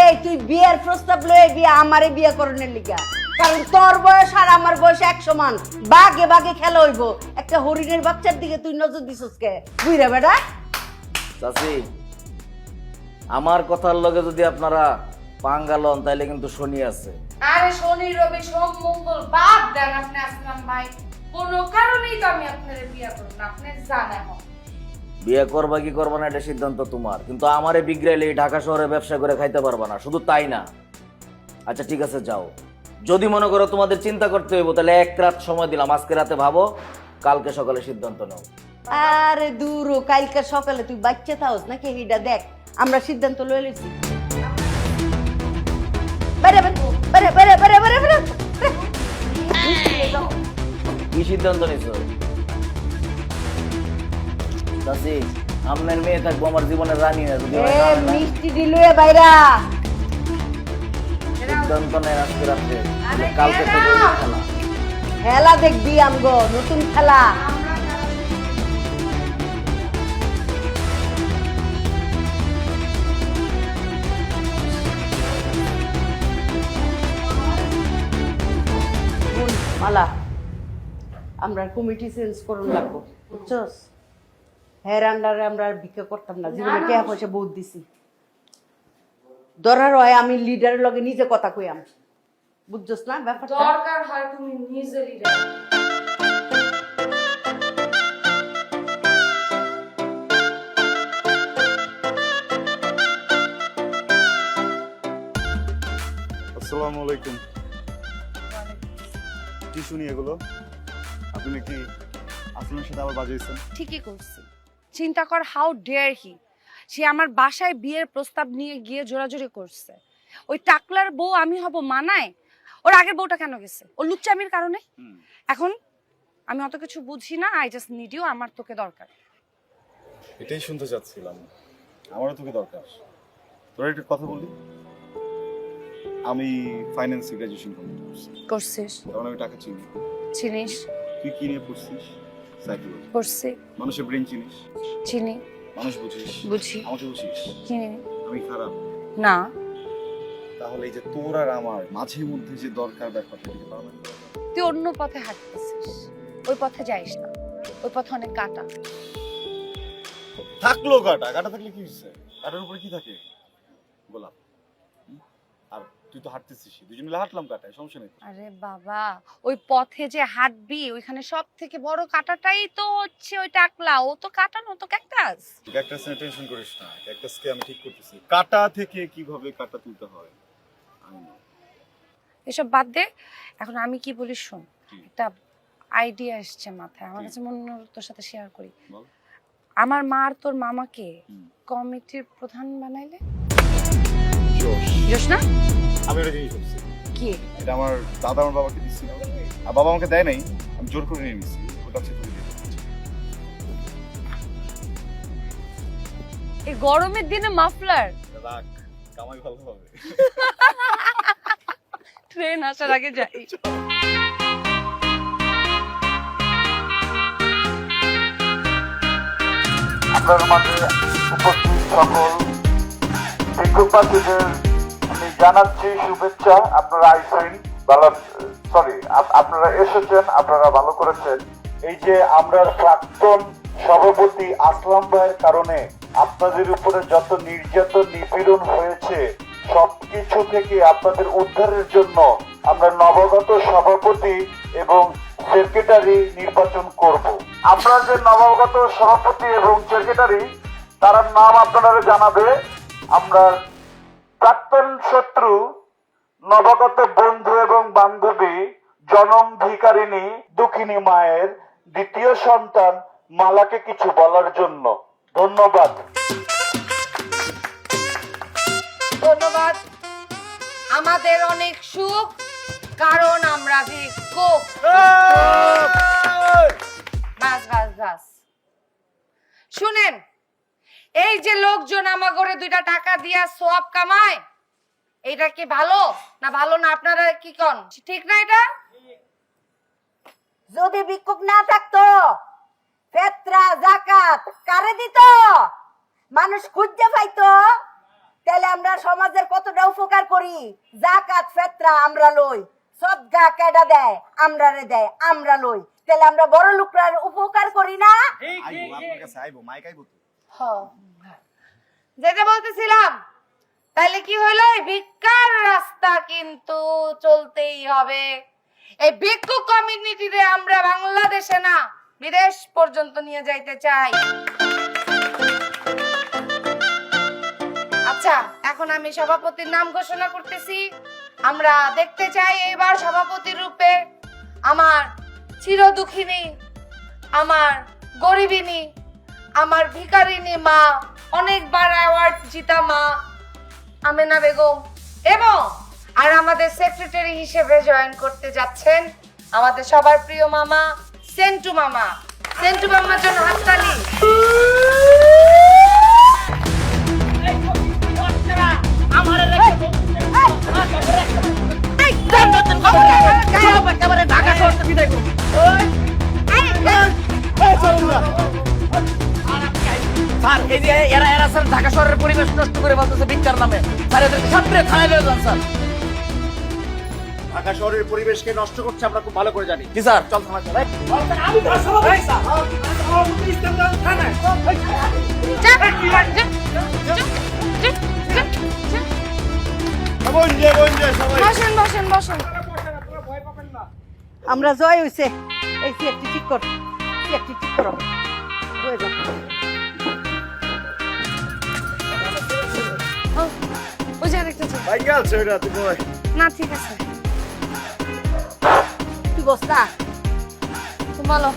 এই তুই বিয়ের প্রস্তাব লয়ে বিয়া আমারে বিয়া করনের লিগা, কারণ তোর বয়স আর আমার বয়স এক সমান, বাগে বাগে খেলা হইব। একটা হরিণের বাচ্চার দিকে তুই নজর দিছস কে বুইরা বেটা? চাচি, আমার কথার লগে যদি আপনারা পাঙ্গালন তাইলে কিন্তু শনি আছে। আরে শনি রবি সোম মঙ্গল বাদ দেন আপনি আসলাম ভাই, কোনো কারণেই তো আমি আপনার বিয়া করব না, আপনি জানেন। বিয়ে করবা কি করবা না এটা সিদ্ধান্ত তোমার, কিন্তু আমারে বিগড়াইলে ঢাকা শহরে ব্যবসা করে খাইতে পারবা না। শুধু তাই না, আচ্ছা ঠিক আছে যাও, যদি মনে করো তোমাদের চিন্তা করতে হইব তাহলে এক রাত সময় দিলাম, আজকে রাতে ভাবো, কালকে সকালে সিদ্ধান্ত নাও। আরে দূর, কালকে সকালে তুই বাচ্চা থাকস নাকি হিডা দেখ, আমরা সিদ্ধান্ত লয়ে লইছি। বেরে বেরে বেরে বেরে বেরে বেরে কি সিদ্ধান্ত নিছো? চাচি, আপনার মেয়ে থাকবো আমার জীবনের রানী না, যদি হয় না হয় না। মিষ্টি দিলুয়ে বাইরা সিদ্ধান্ত নেন আজকে রাতে, কালকে থেকে খেলা। খেলা দেখবি আমগো, নতুন খেলা। মালা, আমরা কমিটি চেঞ্জ করুন লাগবো, বুঝছস? হের আন্ডারে আমরা আর ভিক্ষা করতাম না, জীবনে টাকা পয়সা বহুত দিছি। দরার হয় আমি লিডারের লগে নিজে কথা কইয়াম, বুঝছস না ব্যাপারটা? দরকার হয় তুমি নিজে লিডার। আসসালামু আলাইকুম। কি শুনি এগুলো? আপনি নাকি আসলামের সাথে আবার বাজাইছেন? ঠিকই করছি। চিন্তা কর, হাউ ডেয়ার হি, সে আমার বাসায় বিয়ের প্রস্তাব নিয়ে গিয়ে জোরাজোরি করছে। ওই টাকলার বউ আমি হব মানায়? ওর আগের বউটা কেন গেছে? ও লুচ্চামির কারণে। এখন আমি অত কিছু বুঝি না, আই জাস্ট নিড ইউ, আমার তোকে দরকার। এটাই শুনতে চাচ্ছিলাম, আমারও তোকে দরকার। তোর একটা কথা বলি, আমি ফাইন্যান্সে গ্রাজুয়েশন কমপ্লিট করছি। করছিস? কারণ আমি টাকা চিনি। চিনিস? তুই কি নিয়ে পড়ছিস? সাইকোলজি। করছি। মানুষের ব্রেন চিনিস? চিনি। মানুষ বুঝিস? বুঝি। আমাকে বুঝিস? চিনি। আমি খারাপ না। তাহলে এই যে তোর আর আমার মাঝে মধ্যে যে দরকার ব্যাপারটা দিতে পারবো না? তুই অন্য পথে হাঁটতেছিস, ওই পথে যাইস না, ওই পথে অনেক কাটা। থাকলো কাটা, কাটা থাকলে কি হচ্ছে? কাটার উপরে কি থাকে? গোলাপ। আর তুই তো হাঁটতেছিস, দুজন মিলে হাঁটলাম কাটায়, সমস্যা নেই। আরে বাবা, ওই পথে যে হাঁটবি ওইখানে সব থেকে বড় কাটাটাই তো হচ্ছে ওই টাকলা। ও তো কাটা না, তো ক্যাকটাস। ক্যাকটাস নিয়ে টেনশন করিস না, ক্যাকটাসকে আমি ঠিক করতেছি। কাটা থেকে কিভাবে কাটা তুলতে হয় আমি না। এসব বাদ দে, এখন আমি কি বলি শোন। একটা আইডিয়া আসছে মাথায়, আমার কাছে মনে হলো তোর সাথে শেয়ার করি। আমার মা আর তোর মামাকে কমিটির প্রধান বানাইলে? জোশ না? আমি এটা জিনিস করছি। কি? এটা আমার দাদা আমার বাবাকে দিচ্ছিল, আর বাবা আমাকে দেয় নাই, আমি জোর করে নিয়ে নিচ্ছি। ওটা হচ্ছে এই গরমের দিনে মাফলার রাখ, কামাই ভালো হবে। ট্রেন আসার আগে যাই। আপনার মাঝে উপস্থিত সকল ভিক্ষুক প্রার্থীদের আমি জানাচ্ছি শুভেচ্ছা। আপনারা আইসেন ভালো, সরি আপনারা এসেছেন, আপনারা ভালো করেছেন। এই যে আমরা প্রাক্তন সভাপতি আসলাম ভাইয়ের কারণে আপনাদের উপরে যত নির্যাতন নিপীড়ন হয়েছে সবকিছু থেকে আপনাদের উদ্ধারের জন্য আমরা নবাগত সভাপতি এবং সেক্রেটারি নির্বাচন করব। আমরা যে নবাগত সভাপতি এবং সেক্রেটারি তার নাম আপনারা জানাবে। আমরা প্রাক্তন শত্রু, নবাগত বন্ধু এবং বান্ধবী, জনম ভিখারিণী দুঃখিনী মায়ের দ্বিতীয় সন্তান মালাকে কিছু বলার জন্য। ধন্যবাদ। ধন্যবাদ। আমাদের অনেক সুখ, কারণ আমরা ভিক্ষুক। বাস বাস বাস। শুনেন, এই যে লোকজন আমার ঘরে 2টা টাকা দিয়া সওয়াব কামায়, এটা কি ভালো না ভালো না? আপনারা কি কোন? ঠিক না এটা? যদি ভিক্ষুক না থাকতো, ফেতরা যাকাত কারে দিত? মানুষ খুঁজে পাইতো, তাহলে আমরা সমাজের কতটা উপকার করি। যাকাত ফেতরা আমরা লই, সদকা কেডা দেয়? আমরারে দেয়, আমরা লই। তাহলে আমরা বড় লোকরা উপকার করি না? যেটা বলতেছিলাম, তাহলে কি হইলো? এই ভিক্ষার রাস্তা কিন্তু চলতেই হবে। এই ভিক্ষুক কমিউনিটিতে আমরা বাংলাদেশে না বিদেশ পর্যন্ত নিয়ে যাইতে চাই। আচ্ছা, এখন আমি সভাপতির নাম ঘোষণা করতেছি। আমরা দেখতে চাই এবার সভাপতি রূপে আমার চির দুঃখিনী, আমার গরিবিনী, আমার ভিখারিনী মা, অনেকবার অ্যাওয়ার্ড জিতা মা আমেনা বেগম, এবং আর আমাদের সেক্রেটারি হিসেবে জয়েন করতে যাচ্ছেন আমাদের সবার প্রিয় মামা সেন্টু মামা। সেন্টু মামার জন্য হাততালি। স্যার, এই যে এরা স্যার ঢাকা শহরের পরিবেশ নষ্ট করে বলতেছে ভিক্ষার নামে। স্যার, এদের সামনে থানায় নিয়ে যান স্যার। ঢাকা শহরের পরিবেশকে নষ্ট করছে আমরা খুব ভালো করে জানি। জি স্যার, চল থানায় চল। বসেন বসেন বসেন। আমরা জয় হইছে। এই চেয়ারটি ঠিক কর, চেয়ারটি ঠিক করো। হয়ে যাক। ওই যে আরেকটা চেয়ার। ভাই গেল সেটা তুই বল। না ঠিক আছে, তুই বস না। তুমি বলো।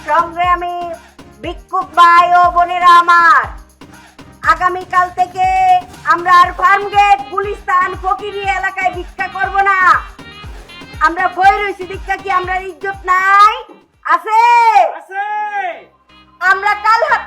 সংগ্রামী ভিক্ষুক ভাই ও বোনেরা আমার, আগামীকাল থেকে আমরা আর ফার্মগেট, গুলিস্তান, ফকিরি এলাকায় ভিক্ষা করব না। আমরা বই রয়েছি ভিক্ষা কি আমরা ইজ্জত নাই? আছে। আমরা কাল হাতে